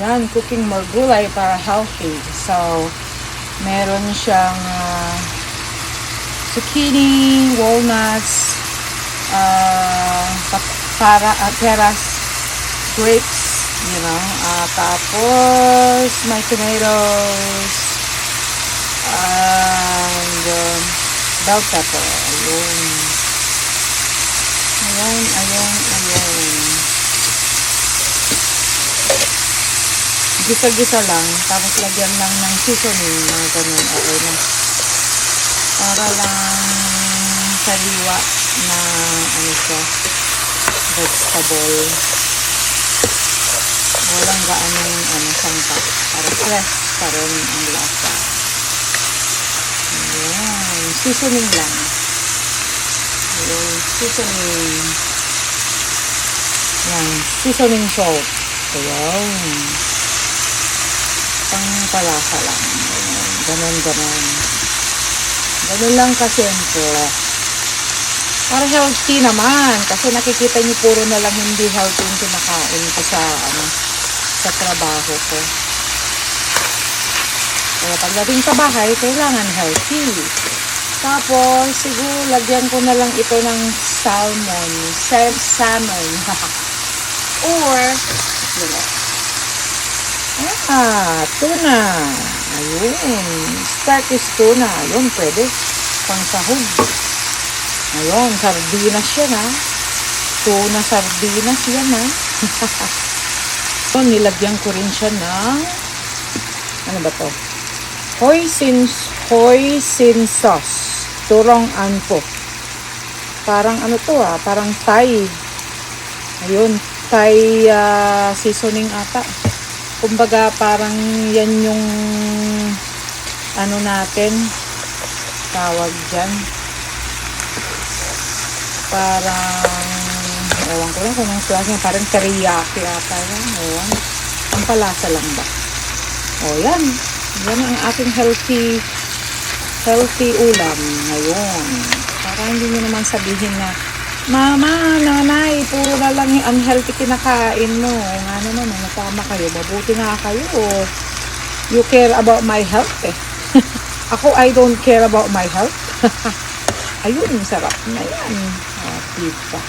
Yan, cooking more gulay para healthy. So, meron siyang zucchini, walnuts, peras, grapes, you know, tapos may tomatoes, and bell pepper. Ayun. Gisa-gisa lang, tapos lagyan lang ng seasoning, mga ganun, okay na. Para lang sariwa na, vegetable. Walang gaanong, sangka. Para fresh pa rin ang lasa. Ayan, seasoning lang. Ayan, seasoning salt. Ayan. Pangpalasa lang. Ganon. Ganon lang kasimple. Para healthy naman. Kasi nakikita niyo puro na lang hindi healthy yung kinakain ko sa trabaho ko. Kaya pagdating sa bahay, kailangan healthy. Tapos, siguro lagyan ko na lang ito ng salmon. Or, tuna. Ayun. Starfish tuna. Ayun, pwede. Pang sahog. Ayun, sardinas yan Tuna sardinas yan So, nilagyan ko rin siya ng ano ba to? Hoisin sauce. Turong anpo. Parang parang Thai. Ayun, Thai seasoning ata. Kumbaga parang yan yung natin tawag dyan. Parang ewan ko lang kung anong klase, parang teriyaki ata yan. Ewan. Ang palasa lang ba? Yan. Yan ang ating healthy ulam ngayon. Para hindi nyo naman sabihin na, Mama, nanay, puro na lang yung unhealthy kinakain mo. Nga naman, tama kayo. Mabuti nga kayo. You care about my health Ako, I don't care about my health. Ayun, sarap na yan. Pizza.